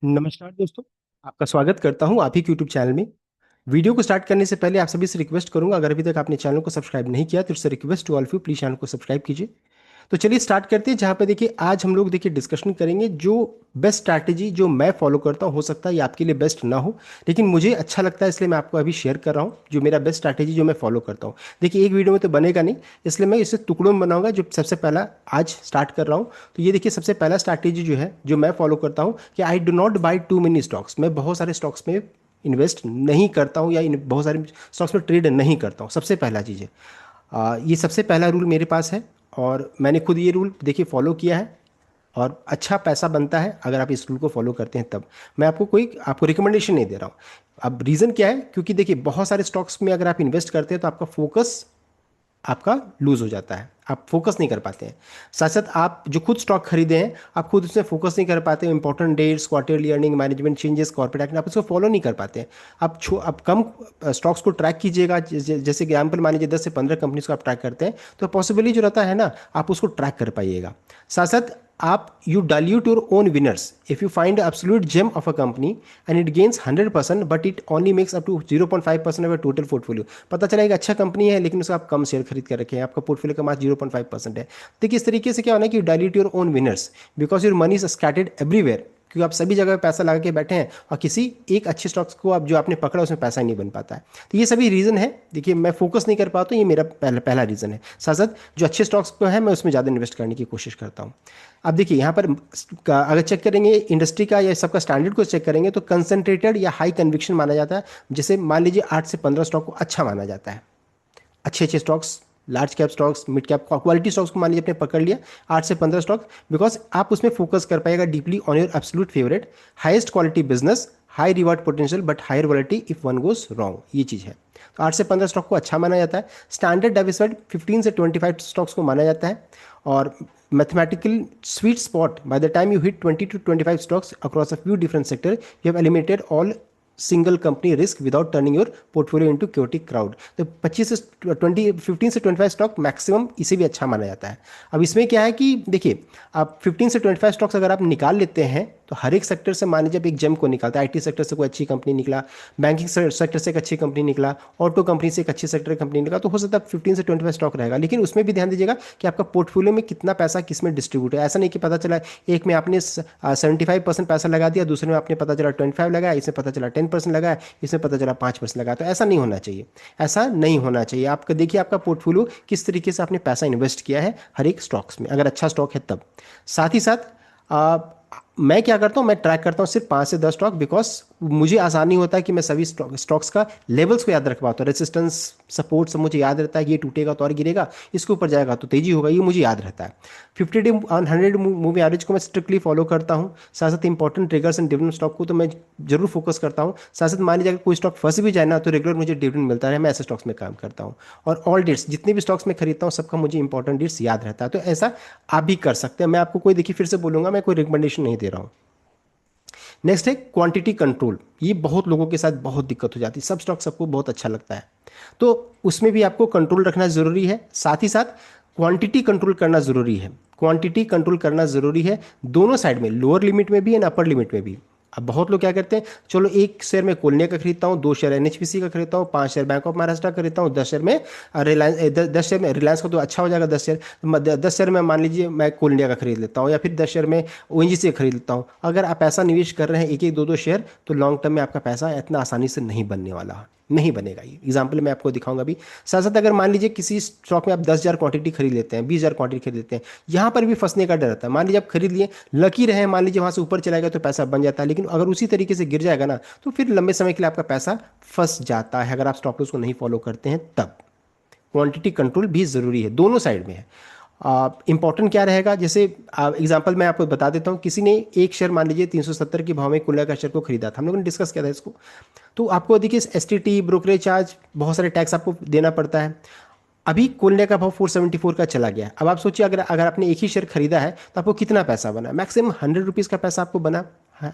नमस्कार दोस्तों। आपका स्वागत करता हूं आप ही के यूट्यूब चैनल में। वीडियो को स्टार्ट करने से पहले आप सभी से रिक्वेस्ट करूंगा, अगर अभी तक आपने चैनल को सब्सक्राइब नहीं किया तो इससे request to all of you, please channel को सब्सक्राइब कीजिए। तो चलिए स्टार्ट करते हैं। जहाँ पे देखिए आज हम लोग देखिए डिस्कशन करेंगे जो बेस्ट स्ट्रैटेजी जो मैं फॉलो करता हूँ। हो सकता है ये आपके लिए बेस्ट ना हो, लेकिन मुझे अच्छा लगता है इसलिए मैं आपको अभी शेयर कर रहा हूँ जो मेरा बेस्ट स्ट्रैटेजी जो मैं फॉलो करता हूँ। देखिए एक वीडियो में तो बनेगा नहीं, इसलिए मैं इसे टुकड़ों में बनाऊंगा। जो सबसे पहला आज स्टार्ट कर रहा हूँ, तो ये देखिए सबसे पहला स्ट्रैटेजी जो है जो मैं फॉलो करता हूँ कि I do not by two many stocks. मैं बहुत सारे स्टॉक्स में इन्वेस्ट नहीं करता हूँ या बहुत सारे स्टॉक्स में ट्रेड नहीं करता हूँ। सबसे पहला चीज़ है, ये सबसे पहला रूल मेरे पास है और मैंने खुद ये रूल देखिए फॉलो किया है और अच्छा पैसा बनता है अगर आप इस रूल को फॉलो करते हैं तब। मैं आपको रिकमेंडेशन नहीं दे रहा हूँ। अब रीज़न क्या है, क्योंकि देखिए बहुत सारे स्टॉक्स में अगर आप इन्वेस्ट करते हैं तो आपका फोकस आपका लूज हो जाता है, आप फोकस नहीं कर पाते हैं। साथ साथ आप जो खुद स्टॉक खरीदे हैं आप खुद उसमें फोकस नहीं कर पाते। Important dates, quarterly earning, management changes, corporate act, आप उसको फॉलो नहीं कर पाते हैं। आप कम स्टॉक्स को ट्रैक कीजिएगा। जैसे एग्जाम्पल मान लीजिए 10 से 15 कंपनीज को आप ट्रैक करते हैं तो पॉसिबली जो रहता है ना, आप उसको ट्रैक कर पाइएगा। साथ साथ आप you dilute your own winners. If you find absolute gem of a company and it gains 100% but it only makes up to 0.5% of your total portfolio. पता चला एक अच्छा कंपनी है लेकिन उसका आप कम शेयर खरीद कर रखे हैं, आपका पोर्टफोलियो का मात्र 0.5% है। देखिए इस तरीके से क्या होना है कि you dilute your own winners because your money is scattered everywhere. क्योंकि आप सभी जगह पे पैसा लगा के बैठे हैं और किसी एक अच्छे स्टॉक्स को आप जो आपने पकड़ा उसमें पैसा ही नहीं बन पाता है। तो ये सभी रीज़न है। देखिए मैं फोकस नहीं कर पाता हूँ, ये मेरा पहला पहला रीज़न है। साथ साथ जो अच्छे स्टॉक्स को है मैं उसमें ज़्यादा इन्वेस्ट करने की कोशिश करता हूँ। अब देखिए यहाँ पर अगर चेक करेंगे इंडस्ट्री का या सबका स्टैंडर्ड को चेक करेंगे तो कंसंट्रेटेड या हाई कन्विक्शन माना जाता है। जैसे मान लीजिए 8 से 15 स्टॉक को अच्छा माना जाता है। अच्छे अच्छे stocks, large cap stocks, mid cap, quality stocks को मान लीजिए आपने पकड़ लिया 8 से 15 स्टॉक, बिकॉज आप उसमें फोकस कर पाएगा deeply on your absolute favourite highest quality business, high reward potential but higher volatility if one goes wrong. ये चीज़ है। तो 8 से 15 स्टॉक को अच्छा माना जाता है। स्टैंडर्ड डाइवर्सिफाइड 15 से 25 स्टॉक्स को माना जाता है। और mathematical sweet spot by the time you hit 20 to 25 stocks across a few different sector you have eliminated all single company risk without turning your portfolio into chaotic crowd. तो 15 से 25 stock maximum, इसे भी अच्छा माना जाता है। अब इसमें क्या है कि देखिए आप 15 से 25 स्टॉक्स अगर आप निकाल लेते हैं तो हर एक सेक्टर से मान लीजिए आप एक जेम को निकालता है। आईटी सेक्टर से कोई अच्छी कंपनी निकला, बैंकिंग सेक्टर से एक अच्छी कंपनी निकला, ऑटो कंपनी से एक अच्छी सेक्टर कंपनी निकला, तो हो सकता है 15 से 25 स्टॉक रहेगा। लेकिन उसमें भी ध्यान दीजिएगा कि आपका पोर्टफोलियो में कितना पैसा किस में डिस्ट्रीब्यूट है। ऐसा नहीं कि पता चला एक में आपने 75% पैसा लगा दिया, दूसरे में आपने पता चला 25 लगाया, इसमें पता चला 10% लगाया, इसमें पता चला 5% लगाया। तो ऐसा नहीं होना चाहिए। ऐसा नहीं होना चाहिए। आपका देखिए आपका पोर्टफोलियो किस तरीके से आपने पैसा इन्वेस्ट किया है हर एक स्टॉक्स में, अगर अच्छा स्टॉक है तब। साथ ही साथ आ, मैं क्या करता हूँ, मैं ट्रैक करता हूँ सिर्फ 5 से 10 स्टॉक, बिकॉज मुझे आसानी होता है कि मैं सभी स्टॉक्स का लेवल्स को याद रख पाता हूँ। रेसिस्टेंस, सपोर्ट सब मुझे याद रहता है। ये टूटेगा तो और गिरेगा, इसके ऊपर जाएगा तो तेजी होगा, ये मुझे याद रहता है। 50 डे ऑन 100 मूवी एवरेज को मैं स्ट्रिक्टली फॉलो करता हूँ। साथ साथ important triggers and dividend stock को तो मैं जरूर फोकस करता हूँ। साथ साथ मान लीजिए अगर कोई स्टॉक फंस भी जाए ना तो रेगुलर मुझे डिविडेंड मिलता है, मैं ऐसे स्टॉक्स में काम करता हूँ। और ऑल डेट्स जितने भी स्टॉक्स में खरीदता हूँ सबका मुझे इंपॉर्टेंट डेट्स याद रहता है। तो ऐसा आप भी कर सकते हैं। मैं आपको कोई देखिए फिर से बोलूंगा, मैं कोई रिकमेंडेशन नहीं दे रहा हूँ। नेक्स्ट है क्वांटिटी कंट्रोल। ये बहुत लोगों के साथ बहुत दिक्कत हो जाती है। सब स्टॉक सबको बहुत अच्छा लगता है, तो उसमें भी आपको कंट्रोल रखना ज़रूरी है। साथ ही साथ क्वांटिटी कंट्रोल करना ज़रूरी है। क्वांटिटी कंट्रोल करना ज़रूरी है दोनों साइड में, लोअर लिमिट में भी एंड अपर लिमिट में भी। अब बहुत लोग क्या करते हैं, चलो एक शेयर में कोलनिया का खरीदता हूँ, 2 शेयर एनएचपीसी का खरीदता हूँ, 5 शेयर बैंक ऑफ महाराष्ट्र का खरीदता हूँ, 10 शेयर में रिलायंस, 10 शेयर में रिलायंस का तो अच्छा हो जाएगा 10 शेयर। 10 शेयर में मान लीजिए मैं कोलनिया का खरीद लेता हूँ, या फिर 10 शेयर में ओएनजीसी का खरीद लेता हूँ। अगर आप पैसा निवेश कर रहे हैं एक एक दो दो शेयर, तो लॉन्ग टर्म में आपका पैसा इतना आसानी से नहीं बनने वाला, नहीं बनेगा। ये एग्जाम्पल मैं आपको दिखाऊंगा अभी। साथ साथ अगर मान लीजिए किसी स्टॉक में आप 10,000 क्वांटिटी खरीद लेते हैं, 20,000 क्वांटिटी खरीद लेते हैं, यहाँ पर भी फंसने का डर रहता है। मान लीजिए आप खरीद लिए, लकी रहे, मान लीजिए वहाँ से ऊपर चला गया तो पैसा बन जाता है, लेकिन अगर उसी तरीके से गिर जाएगा ना तो फिर लंबे समय के लिए आपका पैसा फंस जाता है, अगर आप स्टॉप लॉस को नहीं फॉलो करते हैं तब। क्वांटिटी कंट्रोल भी ज़रूरी है, दोनों साइड में है। इंपॉर्टेंट क्या रहेगा, जैसे एग्जांपल मैं आपको बता देता हूँ। किसी ने एक शेयर मान लीजिए 370 के भाव में कुल्ला का शेयर को खरीदा था, हम लोगों ने डिस्कस किया था इसको। तो आपको देखिए एसटीटी, ब्रोकरेज चार्ज, बहुत सारे टैक्स आपको देना पड़ता है। अभी कोयले का भाव 474 का चला गया। अब आप सोचिए अगर अगर आपने एक ही शेयर खरीदा है तो आपको कितना पैसा बना, मैक्सिमम 100 रुपीज़ का पैसा आपको बना,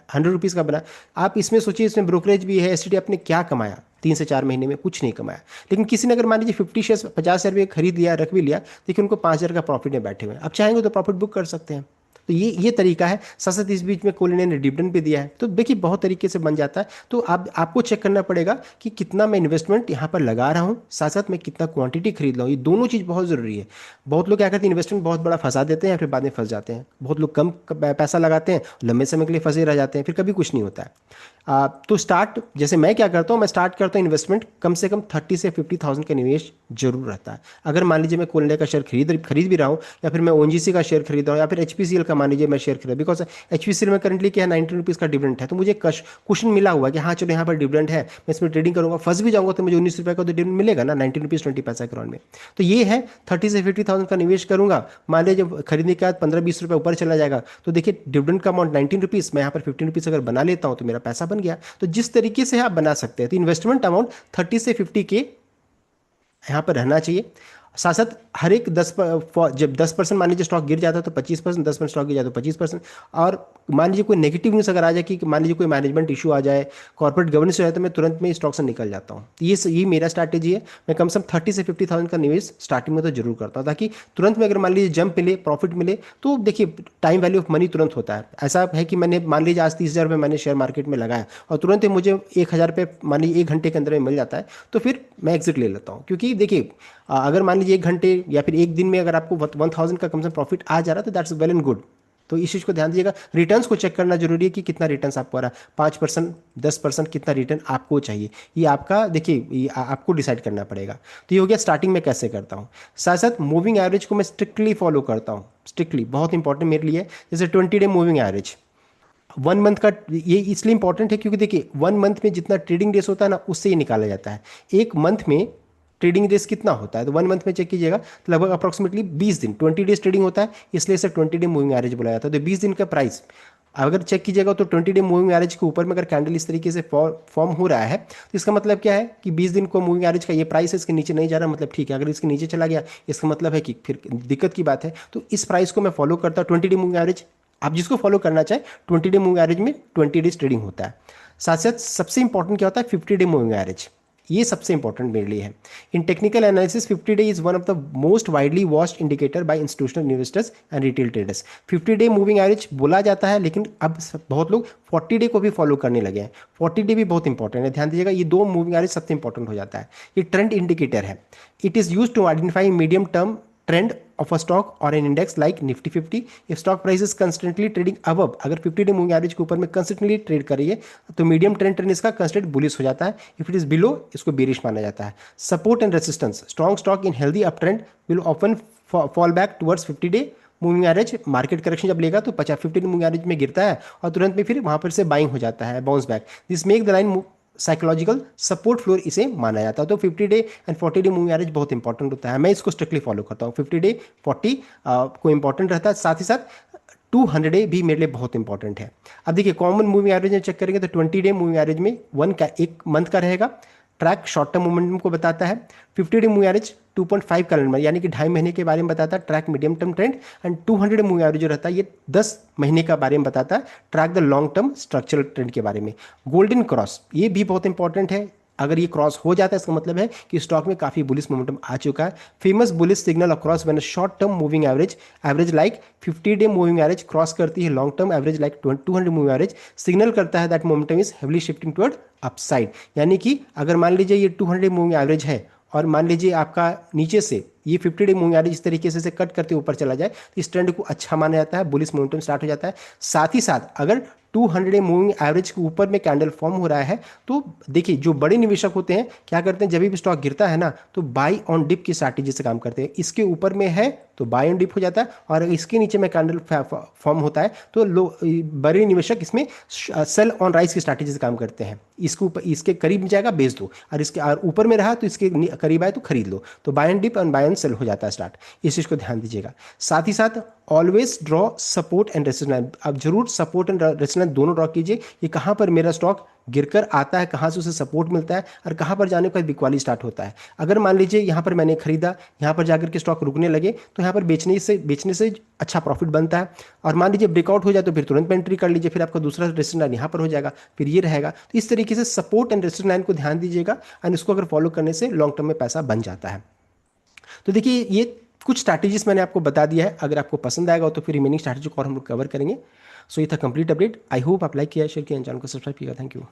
100 रुपीज़ का बना। आप इसमें सोचिए, इसमें ब्रोकरेज भी है, एसटीटी, आपने क्या कमाया 3 से 4 महीने में, कुछ नहीं कमाया। लेकिन किसी ने अगर मान लीजिए 50 शेयर 50 शेयर में खरीद लिया, रख भी लिया, देखिए उनको 5,000 का प्रॉफिट में बैठे हुए हैं। अब चाहेंगे तो प्रॉफिट बुक कर सकते हैं। तो ये तरीका है। साथ साथ इस बीच में कोल इंडिया ने डिविडेंड भी दिया है, तो देखिए बहुत तरीके से बन जाता है। तो आपको चेक करना पड़ेगा कि कितना मैं इन्वेस्टमेंट यहाँ पर लगा रहा हूँ, साथ साथ मैं कितना क्वांटिटी खरीद रहा हूँ, ये दोनों चीज़ बहुत ज़रूरी है। बहुत लोग क्या करते हैं, इन्वेस्टमेंट बहुत बड़ा फंसा देते हैं, फिर बाद में फंस जाते हैं। बहुत लोग कम पैसा लगाते हैं, लंबे समय के लिए फंसे रह जाते हैं, फिर कभी कुछ नहीं होता है। तो स्टार्ट, जैसे मैं क्या करता हूँ, मैं स्टार्ट करता हूँ इन्वेस्टमेंट कम से कम 30 से 50,000 का निवेश जरूर रहता है। अगर मान लीजिए मैं कोल इंडिया का शेयर खरीद भी रहा हूँ, या फिर मैं ओएनजीसी का शेयर खरीद रहा हूँ, या फिर एचपीसीएल का मान लीजिए मैं शेयर खरीदा, बिकॉज एचपीसीएल में करंटली क्या है, 19 रुपीज़ का डिविडेंड है, तो मुझे क्वेश्चन मिला हुआ है कि हाँ चलो यहाँ पर डिविडेंड है, मैं इसमें ट्रेडिंग करूँगा, फंस भी जाऊँगा तो मुझे 19 रुपये का तो डिविडेंड मिलेगा ना, 19 रुपीज़ 20 पैसा के राउंड में। तो ये है 30 से 50,000 का निवेश करूंगा। मान लीजिए जब खरीदने के बाद 15-20 रुपये ऊपर चला जाएगा, तो देखिए डिविडेंड का अमाउंट 19 रुपीज़, मैं यहाँ पर 15 रुपीज़ अगर बना लेता हूँ तो मेरा पैसा बन गया। तो जिस तरीके से आप बना सकते हैं, तो इन्वेस्टमेंट अमाउंट 30 से 50 के यहाँ पर रहना चाहिए। साथ साथ हर एक जब 10% मान लीजिए स्टॉक गिर जाता है तो 25%, 10% स्टॉक गिर जाता है तो 25%। और मान लीजिए कोई नेगेटिव न्यूज़ अगर आ जाए कि मान लीजिए कोई मैनेजमेंट इशू आ जाए, कॉर्पोरेट गवर्नेंस हो जाए, तो मैं तुरंत में स्टॉक से निकल जाता हूँ। तो ये मेरा स्ट्रैटेजी है। मैं कम से कम 30 से 50,000 का निवेश स्टार्टिंग में तो जरूर करता हूँ, ताकि तुरंत में अगर मान लीजिए जंप मिले, प्रॉफिट मिले, तो देखिए टाइम वैल्यू ऑफ मनी तुरंत होता है। ऐसा है कि मैंने मान लीजिए आज 30,000 रुपये मैंने शेयर मार्केट में लगाया और तुरंत ही मुझे 1,000 रुपये मान लीजिए 1 घंटे के अंदर में मिल जाता है, तो फिर मैं एग्जिट ले लेता हूँ। क्योंकि देखिए अगर मान लीजिए 1 घंटे या फिर एक दिन में अगर आपको 1,000 का कम से कम प्रॉफिट आ जा रहा है, तो दैट्स वेल एंड गुड। तो इस चीज़ को ध्यान दीजिएगा। रिटर्न्स को चेक करना जरूरी है कि कितना रिटर्न्स आपको आ रहा है, 5%, 10%, कितना रिटर्न आपको चाहिए, ये आपका देखिए आपको डिसाइड करना पड़ेगा। तो ये हो गया स्टार्टिंग में कैसे करता हूँ। साथ साथ मूविंग एवरेज को मैं स्ट्रिक्टली फॉलो करता हूँ, स्ट्रिक्टली बहुत इंपॉर्टेंट मेरे लिए। जैसे 20 डे मूविंग एवरेज, 1 मंथ का, ये इसलिए इंपॉर्टेंट है क्योंकि देखिए 1 मंथ में जितना ट्रेडिंग डेज होता है ना, उससे ही निकाला जाता है। एक मंथ में ट्रेडिंग डेज कितना होता है, तो 1 मंथ में चेक कीजिएगा तो लगभग अप्रोक्सीमेटली 20 दिन, 20 डेज ट्रेडिंग होता है, इसलिए इसे 20 डे मूविंग एवरेज बोला जाता है। तो 20 दिन का प्राइस अगर चेक कीजिएगा तो 20 डे मूविंग एवरेज के ऊपर में अगर कैंडल इस तरीके से फॉर्म हो रहा है, तो इसका मतलब क्या है कि 20 दिन को मूविंग एवरेज का ये प्राइस है, इसके नीचे नहीं जा रहा, मतलब ठीक है। अगर इसके नीचे चला गया, इसका मतलब है कि फिर दिक्कत की बात है। तो इस प्राइस को मैं फॉलो करता हूँ, 20 डे मूविंग एवरेज। आप जिसको फॉलो करना चाहें, 20 डे मूविंग एवरेज में 20 डेज ट्रेडिंग होता है। साथ साथ सबसे इंपॉर्टेंट क्या होता है, 50 डे मूविंग एवरेज, ये सबसे इंपॉर्टेंट मेरे लिए है। In technical analysis 50 day is one of the most widely watched indicator by institutional investors and retail traders. 50 day moving average बोला जाता है, लेकिन अब बहुत लोग 40 डे को भी फॉलो करने लगे हैं। 40 डे भी बहुत इंपॉर्टेंट है, ध्यान दीजिएगा। ये दो मूविंग एवरेज सबसे इंपॉर्टेंट हो जाता है। ये ट्रेंड इंडिकेटर है। It is use to identify medium term trend of a stock or an index like Nifty 50. if stock price is constantly trading above, अगर 50 डे मूविंग एवरेज के ऊपर में कंसिस्टेंटली ट्रेड करिए तो मीडियम ट्रेंड इसका considered bullish हो जाता है। इफ इट इज बिलो, इसको बेरिश माना जाता है। Support and resistance, strong stock in healthy up trend will often fall back towards 50 day moving average. Market correction जब लेगा तो 50 डे मूविंग एवरेज में गिरता है और तुरंत में फिर वहां पर से बाइंग हो जाता है, bounce back. This make the line psychological support floor इसे माना जाता है। तो 50 day and 40 day moving average बहुत इंपॉर्टेंट होता है, मैं इसको स्ट्रिक्टली फॉलो करता हूँ। 50 डे 40 को इंपॉर्टेंट रहता है, साथ ही साथ 200 डे भी मेरे लिए बहुत इंपॉर्टेंट है। अब देखिए कॉमन मूविंग एवरेज में चेक करेंगे तो 20 डे मूविंग एवरेज में एक मंथ का रहेगा। ट्रैक शॉर्ट टर्म मोमेंटम को बताता है। 50 डे मूविंग एवरेज 2.5 कैलेंडर यानी कि 2.5 महीने के बारे में बताता है, track medium term trend. And 200 day moving average जो रहता है ये 10 महीने का बारे में बताता है, track the long term structural trend के बारे में। गोल्डन क्रॉस ये भी बहुत इंपॉर्टेंट है, अगर ये क्रॉस हो जाता है इसका मतलब है कि स्टॉक में काफी बुलिश मोमेंटम आ चुका है। Famous bullish signal across when short term moving average like 50 day moving average cross करती है long term average like 200 moving average, signal करता है that momentum is heavily shifting toward upside. यानी कि अगर मान लीजिए ये 200 डे मूविंग एवरेज है और मान लीजिए आपका नीचे से ये 50 डे मूविंग एवरेज इस तरीके से कट करते ऊपर चला जाए, तो इस ट्रेंड को अच्छा माना जाता है, बुलिश मोमेंटम स्टार्ट हो जाता है। साथ ही साथ अगर 200 डे मूविंग एवरेज के ऊपर में कैंडल फॉर्म हो रहा है, तो देखिए जो बड़े निवेशक होते हैं क्या करते हैं, जब भी स्टॉक गिरता है ना तो बाई ऑन डिप की स्ट्रैटेजी से काम करते हैं। इसके ऊपर में है तो बाई ऑन डिप हो जाता है, और इसके नीचे में कैंडल फॉर्म होता है तो बड़े निवेशक इसमें सेल ऑन राइज की स्ट्रैटेजी से काम करते हैं। इसके ऊपर, इसके करीब जाएगा बेच दो, और इसके ऊपर में रहा तो इसके करीब आए तो खरीद लो। तो buy and dip and buy and sell हो जाता है स्टार्ट, इस चीज़ को ध्यान दीजिएगा। साथ ही साथ always draw support and resistance line, अब जरूर सपोर्ट एंड रेजिस्टेंस लाइन दोनों ड्रॉ कीजिए। ये कहाँ पर मेरा स्टॉक गिरकर आता है, कहाँ से उसे सपोर्ट मिलता है, और कहाँ पर जाने का बिकवाली स्टार्ट होता है। अगर मान लीजिए यहाँ पर मैंने खरीदा, यहाँ पर जाकर के स्टॉक रुकने लगे, तो यहाँ पर बेचने से अच्छा प्रॉफिट बनता है। और मान लीजिए ब्रेकआउट हो जाए तो फिर तुरंत एंट्री कर लीजिए, फिर आपका दूसरा रेजिस्टेंस लाइन यहाँ पर हो जाएगा, फिर ये रहेगा। तो इस तरीके से सपोर्ट एंड रेजिस्टेंस लाइन को ध्यान दीजिएगा, एंड इसको अगर फॉलो करने से लॉन्ग टर्म में पैसा बन जाता है। तो देखिए ये कुछ स्ट्रैटेजीज मैंने आपको बता दिया है, अगर आपको पसंद आएगा तो फिर रिमेनिंग स्ट्रैटेजी को और हम लोग कवर करेंगे। सो ये था कंप्लीट अपडेट। आई होप आप लाइक किया, शेयर किया, चैनल को सब्सक्राइब किया। Thank you.